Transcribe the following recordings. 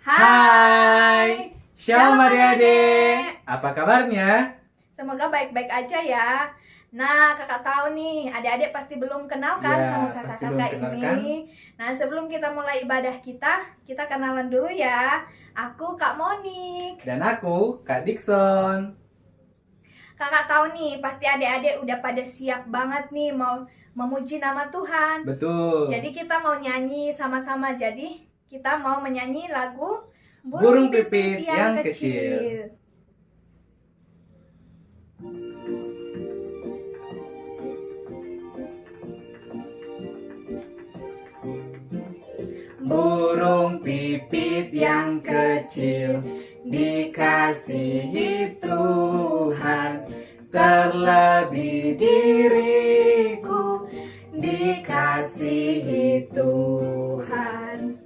Hai, Shalom adik-adik. Apa kabarnya? Semoga baik-baik aja ya. Nah, kakak tahu nih, adik-adik pasti belum kenal kan Ya, sama pasti kakak-kakak belum kenal, ini. kan? Nah, sebelum kita mulai ibadah kita kenalan dulu ya. Aku Kak Monik. Dan aku, Kak Dikson. Kakak tahu nih, pasti adik-adik udah pada siap banget nih mau memuji nama Tuhan. Betul. Jadi kita mau nyanyi sama-sama. Jadi kita mau menyanyi lagu Burung Pipit yang Kecil. Burung pipit yang kecil dikasihi Tuhan, terlebih diriku dikasihi Tuhan.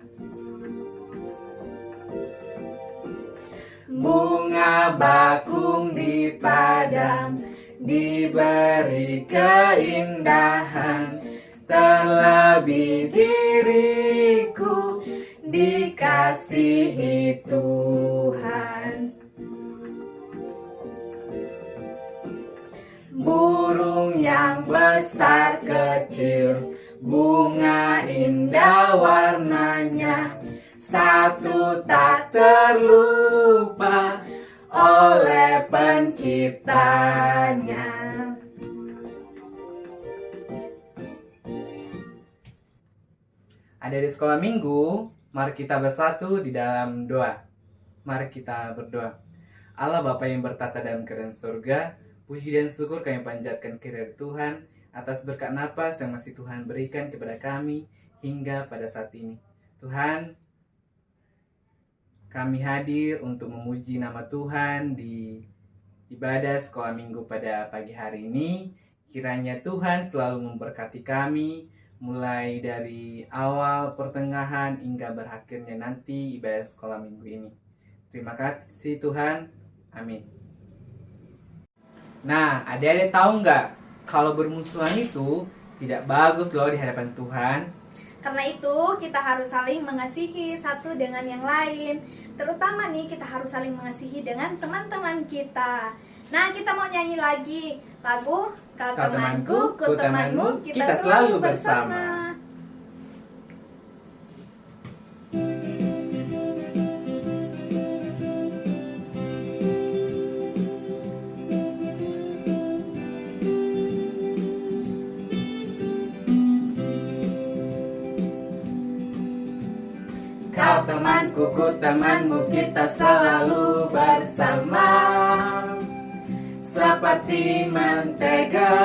Bunga bakung di padang diberi keindahan, terlebih diriku dikasihi Tuhan. Burung yang besar kecil, bunga indah warnanya, satu tak terlupa oleh penciptanya. Ada di sekolah minggu, mari kita bersatu di dalam doa. Mari kita berdoa. Allah Bapa yang bertata dalam kerajaan surga, puji dan syukur kami panjatkan kehadirat Tuhan atas berkat napas yang masih Tuhan berikan kepada kami hingga pada saat ini. Tuhan, kami hadir untuk memuji nama Tuhan di ibadah sekolah minggu pada pagi hari ini. Kiranya Tuhan selalu memberkati kami, mulai dari awal, pertengahan, hingga berakhirnya nanti ibadah sekolah minggu ini. Terima kasih Tuhan. Amin. Nah, adik-adik tahu nggak, kalau bermusuhan itu tidak bagus loh di hadapan Tuhan. Karena itu kita harus saling mengasihi satu dengan yang lain. Terutama nih kita harus saling mengasihi dengan teman-teman kita. Nah, kita mau nyanyi lagi lagu Kau temanku, ku temanmu, kita selalu bersama. Kau temanku, ku temanmu, kita selalu bersama, seperti mentega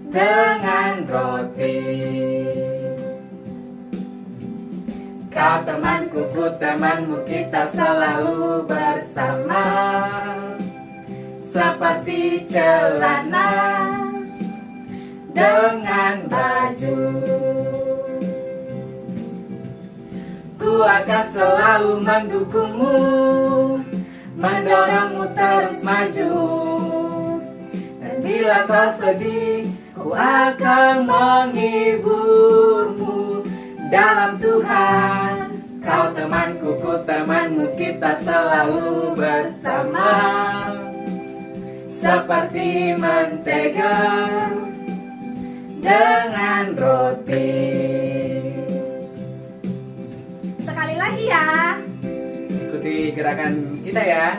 dengan roti. Kau temanku, ku temanmu, kita selalu bersama, seperti celana dengan baju. Ku akan selalu mendukungmu, mendorongmu terus maju. Dan bila kau sedih, ku akan menghiburmu dalam Tuhan. Kau temanku, ku temanmu, kita selalu bersama, seperti mentega dengan roti. Sekali lagi ya. Ikuti gerakan kita ya.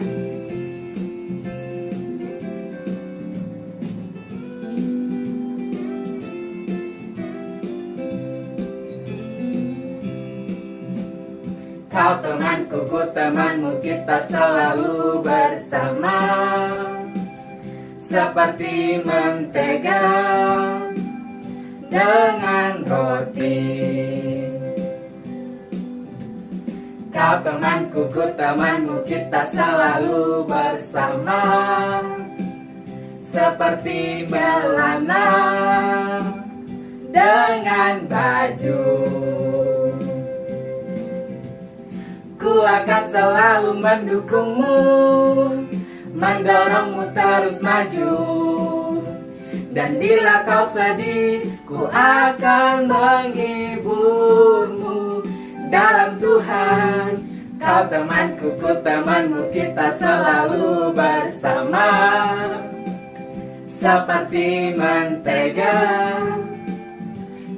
Kau temanku, ku temanmu, kita selalu bersama, seperti mentega dengan roti. Kau temanku, ku temanmu, kita selalu bersama, seperti celana dengan baju. Ku akan selalu mendukungmu, mendorongmu terus maju. Dan bila kau sedih, ku akan menghiburmu dalam Tuhan. Kau temanku, ku temanmu, kita selalu bersama. Seperti mentega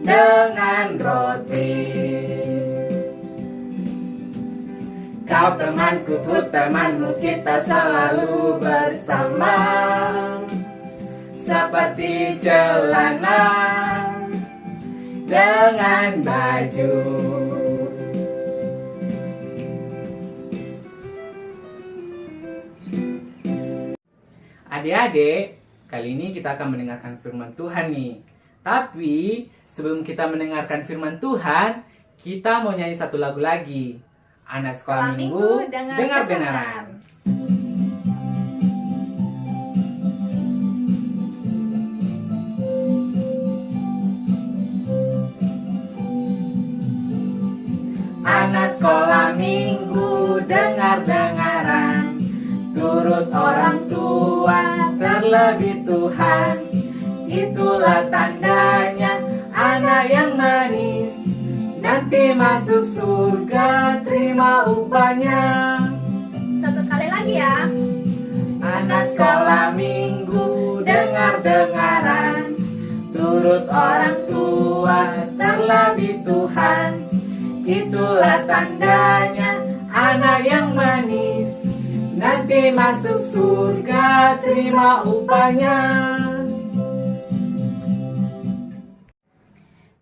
dengan roti. Kau temanku, ku temanmu, kita selalu bersama. Seperti celana dengan baju. Adik-adik, kali ini kita akan mendengarkan firman Tuhan nih. Tapi sebelum kita mendengarkan firman Tuhan, kita mau nyanyi satu lagu lagi. Anak sekolah minggu, dengar benaran. Anak sekolah minggu, dengar-dengaran, turut orang tua, terlebih Tuhan. Itulah tandanya anak yang manis, nanti masuk surga, terima upahnya. Satu kali lagi ya. Anak sekolah minggu, dengar-dengaran, turut orang tua, terlebih Tuhan. Itulah tandanya anak yang manis, nanti masuk surga, terima upahnya.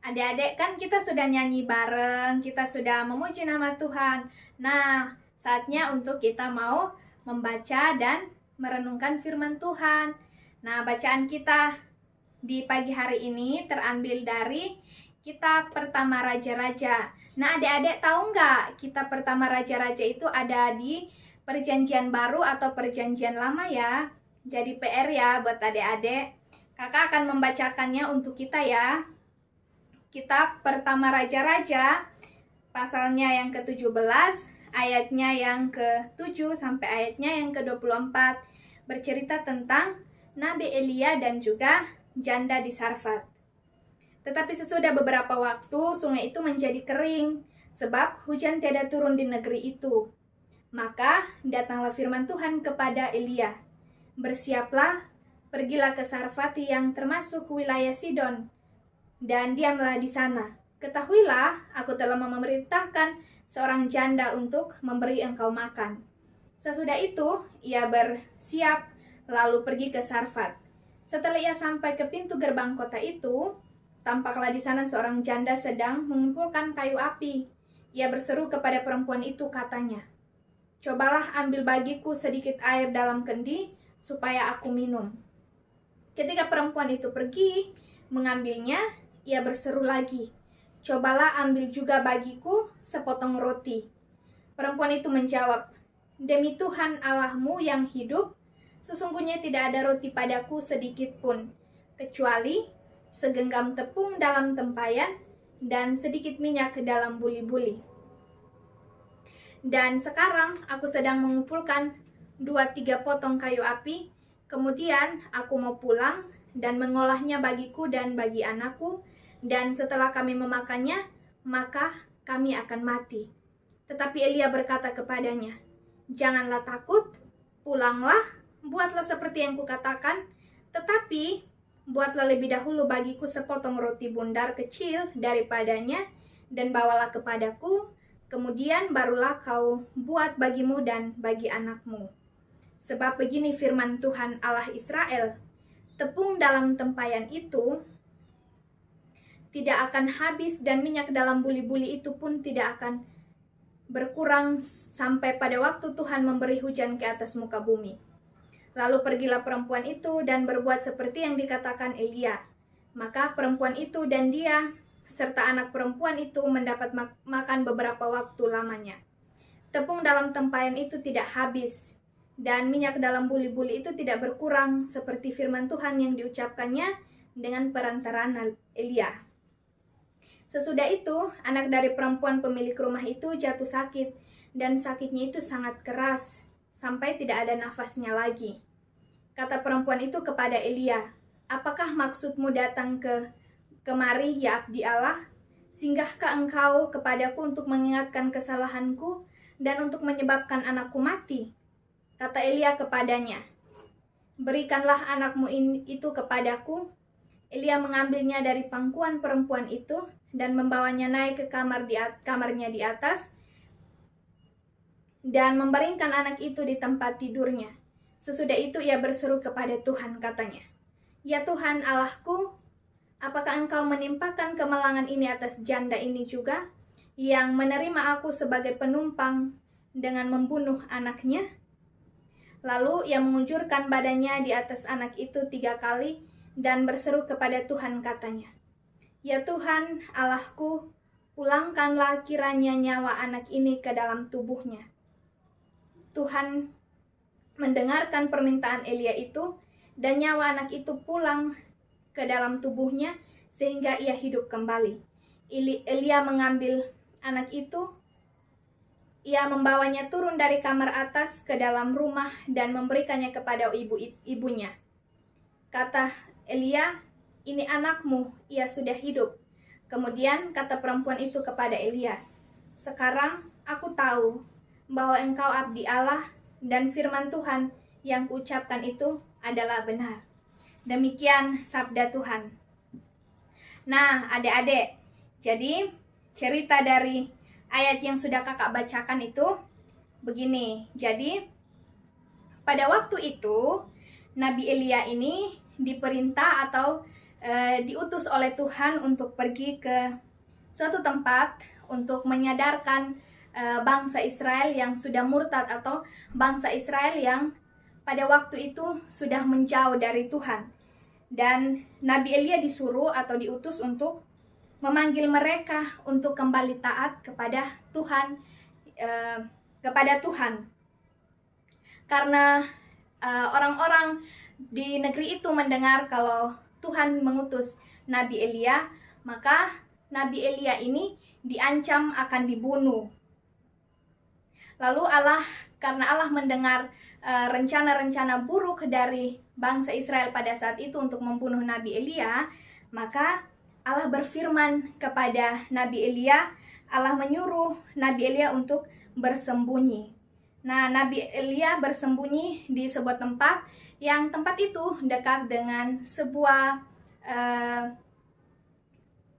Adik-adik, kan kita sudah nyanyi bareng, kita sudah memuji nama Tuhan. Nah, saatnya untuk kita mau membaca dan merenungkan firman Tuhan. Nah, bacaan kita di pagi hari ini terambil dari kitab Pertama Raja-Raja. Nah, adik-adik tahu nggak kitab Pertama Raja-Raja itu ada di Perjanjian Baru atau Perjanjian Lama ya? Jadi PR ya buat adik-adik. Kakak akan membacakannya untuk kita ya. Kitab Pertama Raja-Raja, pasalnya yang ke-17, ayatnya yang ke-7 sampai ayatnya yang ke-24, bercerita tentang Nabi Elia dan juga janda di Sarfat. Tetapi sesudah beberapa waktu, sungai itu menjadi kering, sebab hujan tiada turun di negeri itu. Maka datanglah firman Tuhan kepada Elia, "Bersiaplah, pergilah ke Sarfat yang termasuk wilayah Sidon, dan diamlah di sana. Ketahuilah, aku telah memerintahkan seorang janda untuk memberi engkau makan." Sesudah itu, ia bersiap lalu pergi ke Sarfat. Setelah ia sampai ke pintu gerbang kota itu, tampaklah di sana seorang janda sedang mengumpulkan kayu api. Ia berseru kepada perempuan itu, katanya, "Cobalah ambil bagiku sedikit air dalam kendi, supaya aku minum." Ketika perempuan itu pergi mengambilnya, ia berseru lagi, "Cobalah ambil juga bagiku sepotong roti." Perempuan itu menjawab, "Demi Tuhan Allahmu yang hidup, sesungguhnya tidak ada roti padaku sedikit pun, kecuali segenggam tepung dalam tempayan dan sedikit minyak ke dalam buli-buli. Dan sekarang aku sedang mengumpulkan 2-3 potong kayu api, kemudian aku mau pulang dan mengolahnya bagiku dan bagi anakku, dan setelah kami memakannya, maka kami akan mati." Tetapi Elia berkata kepadanya, "Janganlah takut, pulanglah, buatlah seperti yang kukatakan, tetapi buatlah lebih dahulu bagiku sepotong roti bundar kecil daripadanya, dan bawalah kepadaku, kemudian barulah kau buat bagimu dan bagi anakmu. Sebab begini firman Tuhan Allah Israel, tepung dalam tempayan itu tidak akan habis, dan minyak dalam buli-buli itu pun tidak akan berkurang sampai pada waktu Tuhan memberi hujan ke atas muka bumi." Lalu pergilah perempuan itu dan berbuat seperti yang dikatakan Elia. Maka perempuan itu dan dia serta anak perempuan itu mendapat makan beberapa waktu lamanya. Tepung dalam tempayan itu tidak habis, dan minyak dalam buli-buli itu tidak berkurang, seperti firman Tuhan yang diucapkannya dengan perantaraan Elia. Sesudah itu, anak dari perempuan pemilik rumah itu jatuh sakit, dan sakitnya itu sangat keras, sampai tidak ada nafasnya lagi. Kata perempuan itu kepada Elia, "Apakah maksudmu datang kemari, ya abdi Allah? Singgahkah engkau kepadaku untuk mengingatkan kesalahanku dan untuk menyebabkan anakku mati?" Kata Elia kepadanya, "Berikanlah anakmu itu kepadaku." Elia mengambilnya dari pangkuan perempuan itu dan membawanya naik ke kamarnya di atas dan membaringkan anak itu di tempat tidurnya. Sesudah itu ia berseru kepada Tuhan, katanya, "Ya Tuhan Allahku, apakah engkau menimpakan kemalangan ini atas janda ini juga, yang menerima aku sebagai penumpang dengan membunuh anaknya?" Lalu ia mengunjurkan badannya di atas anak itu 3 kali dan berseru kepada Tuhan, katanya, "Ya Tuhan Allahku, pulangkanlah kiranya nyawa anak ini ke dalam tubuhnya." Tuhan mendengarkan permintaan Elia itu, dan nyawa anak itu pulang ke dalam tubuhnya sehingga ia hidup kembali. Elia mengambil anak itu, ia membawanya turun dari kamar atas ke dalam rumah dan memberikannya kepada ibunya. Kata Elia, "Ini anakmu, ia sudah hidup." Kemudian kata perempuan itu kepada Elia, "Sekarang aku tahu bahwa engkau abdi Allah dan firman Tuhan yang kuucapkan itu adalah benar." Demikian sabda Tuhan. Nah, adik-adik, jadi cerita dari ayat yang sudah kakak bacakan itu begini. Jadi pada waktu itu Nabi Elia ini diperintah atau diutus oleh Tuhan untuk pergi ke suatu tempat untuk menyadarkan bangsa Israel yang sudah murtad atau bangsa Israel yang pada waktu itu sudah menjauh dari Tuhan. Dan Nabi Elia disuruh atau diutus untuk memanggil mereka untuk kembali taat kepada Tuhan, karena orang-orang di negeri itu mendengar kalau Tuhan mengutus Nabi Elia, maka Nabi Elia ini diancam akan dibunuh. Lalu karena Allah mendengar rencana-rencana buruk dari bangsa Israel pada saat itu untuk membunuh Nabi Elia, maka Allah berfirman kepada Nabi Elia, Allah menyuruh Nabi Elia untuk bersembunyi. Nah, Nabi Elia bersembunyi di sebuah tempat, yang tempat itu dekat dengan sebuah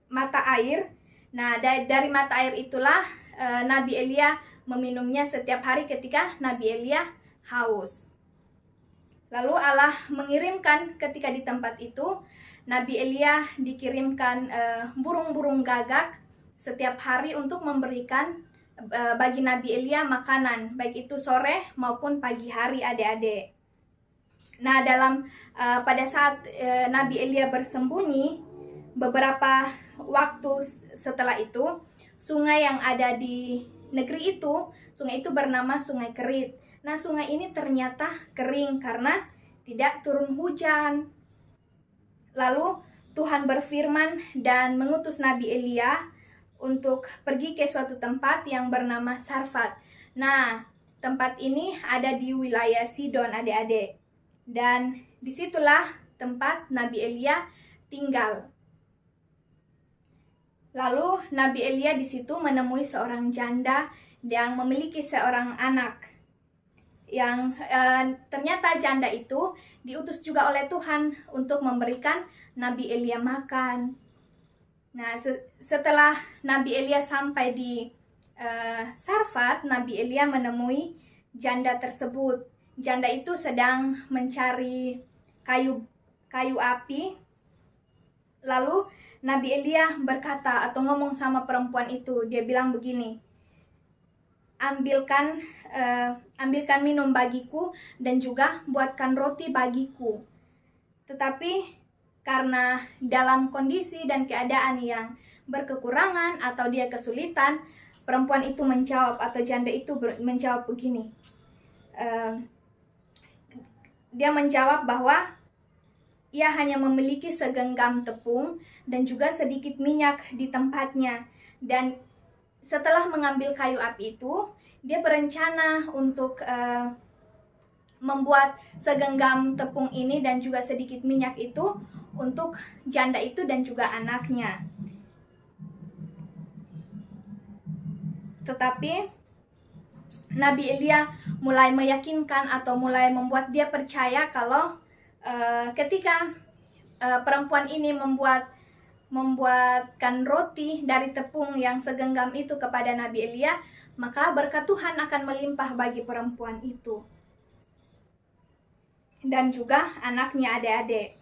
mata air. Nah, dari mata air itulah Nabi Elia meminumnya setiap hari ketika Nabi Elia haus. Lalu Allah mengirimkan ketika di tempat itu, Nabi Elia dikirimkan burung-burung gagak setiap hari untuk memberikan bagi Nabi Elia makanan, baik itu sore maupun pagi hari, adik-adik. Nah, pada saat Nabi Elia bersembunyi, beberapa waktu setelah itu, sungai yang ada di negeri itu, sungai itu bernama Sungai Kerit. Nah, sungai ini ternyata kering karena tidak turun hujan. Lalu Tuhan berfirman dan mengutus Nabi Elia untuk pergi ke suatu tempat yang bernama Sarfat. Nah, tempat ini ada di wilayah Sidon, adik-adik. Dan disitulah tempat Nabi Elia tinggal. Lalu Nabi Elia di situ menemui seorang janda yang memiliki seorang anak. Yang ternyata janda itu diutus juga oleh Tuhan untuk memberikan Nabi Elia makan. Nah, setelah Nabi Elia sampai di Sarfat, Nabi Elia menemui janda tersebut. Janda itu sedang mencari kayu api. Lalu Nabi Elia berkata atau ngomong sama perempuan itu, dia bilang begini, ambilkan minum bagiku dan juga buatkan roti bagiku. Tetapi karena dalam kondisi dan keadaan yang berkekurangan atau dia kesulitan, perempuan itu menjawab atau janda itu menjawab begini. Dia menjawab bahwa ia hanya memiliki segenggam tepung dan juga sedikit minyak di tempatnya. Dan setelah mengambil kayu api itu, dia berencana untuk membuat segenggam tepung ini dan juga sedikit minyak itu untuk janda itu dan juga anaknya. Tetapi Nabi Elia mulai meyakinkan atau mulai membuat dia percaya kalau ketika perempuan ini membuatkan roti dari tepung yang segenggam itu kepada Nabi Elia, maka berkat Tuhan akan melimpah bagi perempuan itu dan juga anaknya, adik-adik.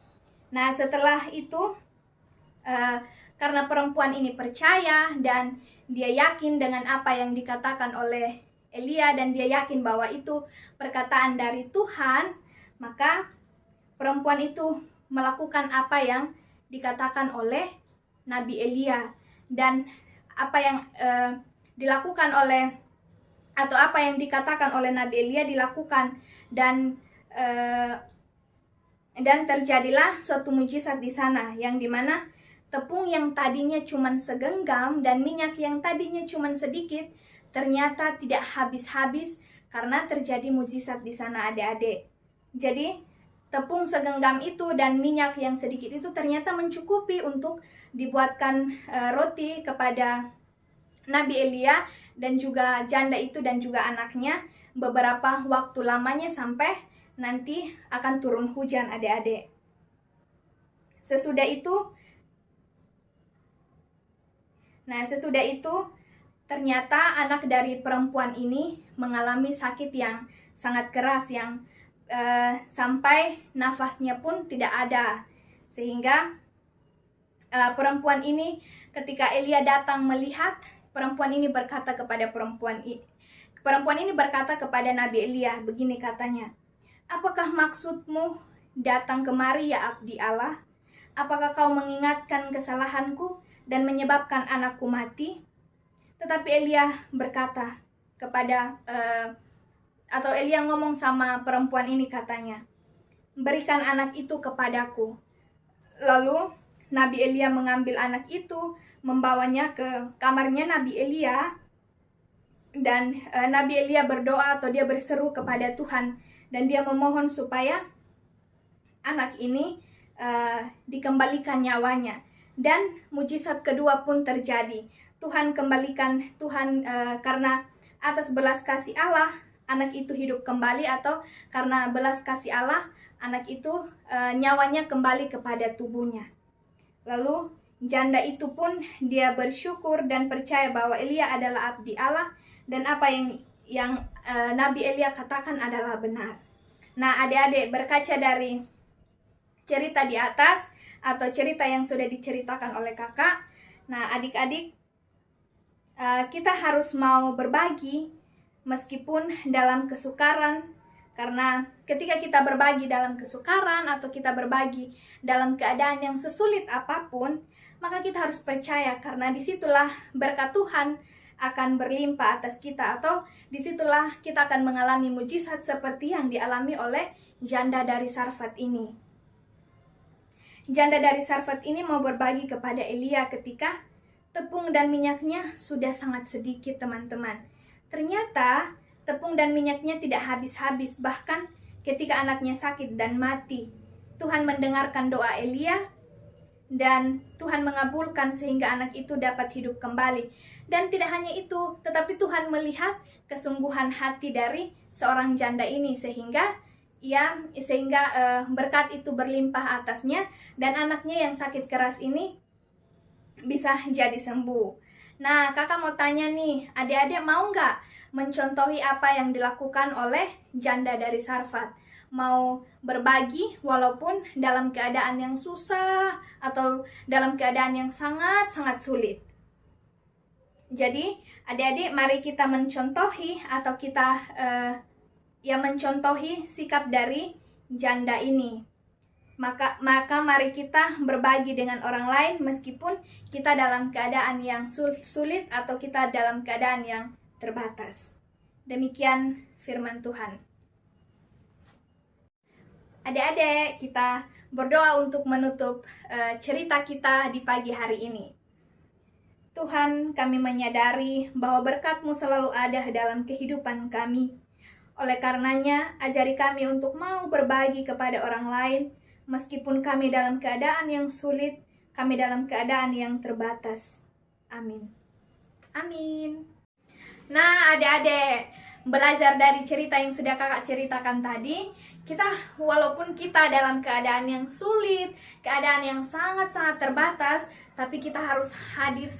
Nah, setelah itu karena perempuan ini percaya dan dia yakin dengan apa yang dikatakan oleh Elia dan dia yakin bahwa itu perkataan dari Tuhan, maka perempuan itu melakukan apa yang dikatakan oleh Nabi Elia. Dan apa yang dilakukan oleh atau apa yang dikatakan oleh Nabi Elia dilakukan, dan terjadilah suatu mujizat di sana, yang dimana tepung yang tadinya cuma segenggam dan minyak yang tadinya cuma sedikit ternyata tidak habis-habis karena terjadi mujizat di sana, adik-adik. Jadi tepung segenggam itu dan minyak yang sedikit itu ternyata mencukupi untuk dibuatkan roti kepada Nabi Elia dan juga janda itu dan juga anaknya beberapa waktu lamanya sampai nanti akan turun hujan, adik-adik. Sesudah itu ternyata anak dari perempuan ini mengalami sakit yang sangat keras, yang sampai nafasnya pun tidak ada. Sehingga perempuan ini, ketika Elia datang melihat, perempuan ini berkata kepada Nabi Elia, begini katanya, "Apakah maksudmu datang kemari, ya abdi Allah? Apakah kau mengingatkan kesalahanku dan menyebabkan anakku mati?" Tetapi Elia berkata atau Elia ngomong sama perempuan ini, katanya, "Berikan anak itu kepadaku." Lalu Nabi Elia mengambil anak itu, membawanya ke kamarnya Nabi Elia, dan Nabi Elia berdoa atau dia berseru kepada Tuhan, dan dia memohon supaya anak ini dikembalikan nyawanya. Dan mujizat kedua pun terjadi. Karena atas belas kasih Allah, anak itu hidup kembali, atau karena belas kasih Allah, anak itu nyawanya kembali kepada tubuhnya. Lalu janda itu pun dia bersyukur dan percaya bahwa Elia adalah abdi Allah dan apa yang Nabi Elia katakan adalah benar. Nah, adik-adik, berkaca dari cerita di atas atau cerita yang sudah diceritakan oleh kakak, nah adik-adik, kita harus mau berbagi meskipun dalam kesukaran, karena ketika kita berbagi dalam kesukaran atau kita berbagi dalam keadaan yang sesulit apapun, maka kita harus percaya, karena disitulah berkat Tuhan akan berlimpah atas kita, atau disitulah kita akan mengalami mujizat seperti yang dialami oleh janda dari Sarfat ini. Janda dari Sarfat ini mau berbagi kepada Elia ketika tepung dan minyaknya sudah sangat sedikit, teman-teman. Ternyata tepung dan minyaknya tidak habis-habis, bahkan ketika anaknya sakit dan mati, Tuhan mendengarkan doa Elia dan Tuhan mengabulkan sehingga anak itu dapat hidup kembali. Dan tidak hanya itu, tetapi Tuhan melihat kesungguhan hati dari seorang janda ini sehingga berkat itu berlimpah atasnya dan anaknya yang sakit keras ini bisa jadi sembuh. Nah, kakak mau tanya nih, adik-adik mau nggak mencontohi apa yang dilakukan oleh janda dari Sarfat? Mau berbagi walaupun dalam keadaan yang susah atau dalam keadaan yang sangat-sangat sulit. Jadi, adik-adik, mari kita mencontohi atau kita mencontohi sikap dari janda ini. Maka mari kita berbagi dengan orang lain meskipun kita dalam keadaan yang sulit atau kita dalam keadaan yang terbatas. Demikian firman Tuhan. Adik-adik, kita berdoa untuk menutup cerita kita di pagi hari ini. Tuhan, kami menyadari bahwa berkat-Mu selalu ada dalam kehidupan kami. Oleh karenanya, ajari kami untuk mau berbagi kepada orang lain, meskipun kami dalam keadaan yang sulit, kami dalam keadaan yang terbatas. Amin. Amin. Nah, adik-adik, belajar dari cerita yang sudah kakak ceritakan tadi, walaupun kita dalam keadaan yang sulit, keadaan yang sangat-sangat terbatas, tapi kita harus hadir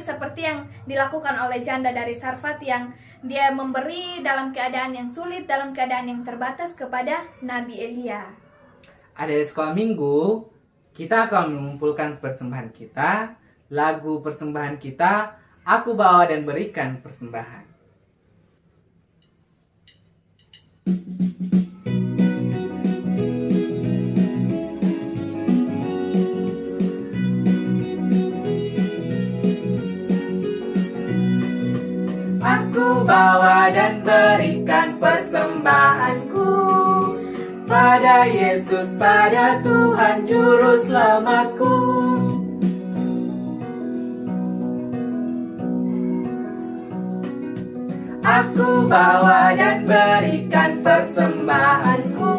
seperti yang dilakukan oleh janda dari Sarfat, yang dia memberi dalam keadaan yang sulit, dalam keadaan yang terbatas kepada Nabi Elia. Ada di sekolah minggu, kita akan mengumpulkan persembahan kita. Lagu persembahan kita, Aku Bawa dan Berikan Persembahan. Aku bawa dan berikan persembahanku pada Yesus, pada Tuhan Juru Selamatku. Aku bawa dan berikan persembahanku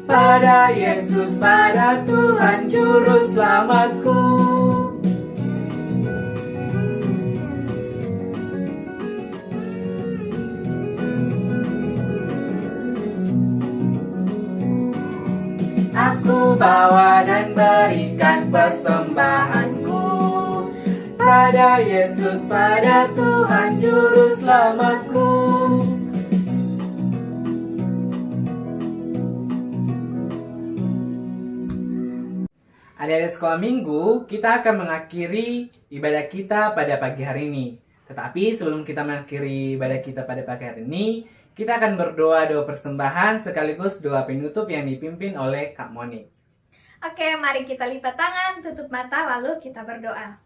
pada Yesus, pada Tuhan Juru Selamatku. Aku bawa dan berikan persembahanku pada Yesus, pada Tuhan Juru Selamatku. Adik-adik sekolah minggu, kita akan mengakhiri ibadah kita pada pagi hari ini. Tetapi sebelum kita mengakhiri ibadah kita pada pagi hari ini, kita akan berdoa doa persembahan sekaligus doa penutup yang dipimpin oleh Kak Moni. Oke, mari kita lipat tangan, tutup mata, lalu kita berdoa.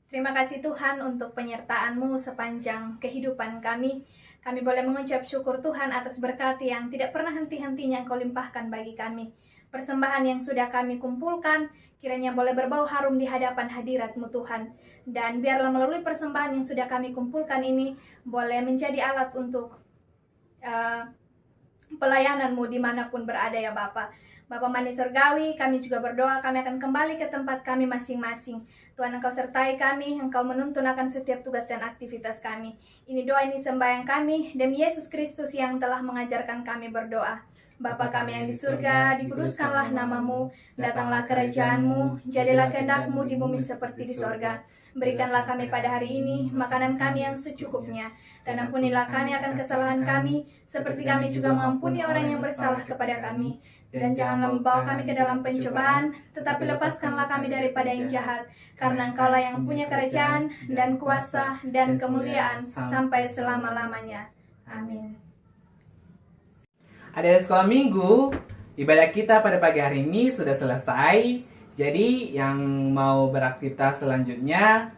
Terima kasih Tuhan untuk penyertaan-Mu sepanjang kehidupan kami. Kami boleh mengucap syukur Tuhan atas berkat yang tidak pernah henti-hentinya Engkau limpahkan bagi kami. Persembahan yang sudah kami kumpulkan, kiranya boleh berbau harum di hadapan hadirat-Mu Tuhan. Dan biarlah melalui persembahan yang sudah kami kumpulkan ini, boleh menjadi alat untuk pelayanan-Mu dimanapun berada ya Bapa. Bapa Mani Surgawi, kami juga berdoa kami akan kembali ke tempat kami masing-masing. Tuhan Engkau sertai kami, Engkau menuntun akan setiap tugas dan aktivitas kami. Ini doa, ini sembahyang kami, demi Yesus Kristus yang telah mengajarkan kami berdoa. Bapa kami yang di surga, dikuduskanlah nama-Mu, datanglah kerajaan-Mu, jadilah kehendak-Mu di bumi seperti di sorga. Berikanlah kami pada hari ini makanan kami yang secukupnya, dan ampunilah kami akan kesalahan kami, seperti kami juga mengampuni orang yang bersalah kepada kami. Dan janganlah membawa kami ke dalam pencobaan, tetapi lepaskanlah kami daripada yang jahat, karena Engkaulah yang punya kerajaan, dan kuasa, dan kemuliaan, sampai selama-lamanya. Amin. Adik-adik sekolah minggu, ibadah kita pada pagi hari ini sudah selesai. Jadi yang mau beraktivitas selanjutnya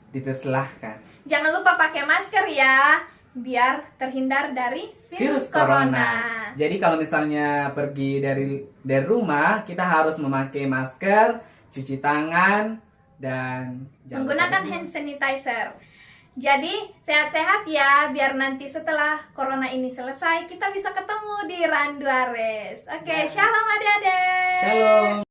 dipersilahkan. Jangan lupa pakai masker ya, biar terhindar dari virus corona. Jadi kalau misalnya pergi dari rumah, kita harus memakai masker, cuci tangan, dan menggunakan hand sanitizer. Jadi sehat-sehat ya, biar nanti setelah corona ini selesai kita bisa ketemu di Randuares. Oke, shalom adik-adik. Shalom.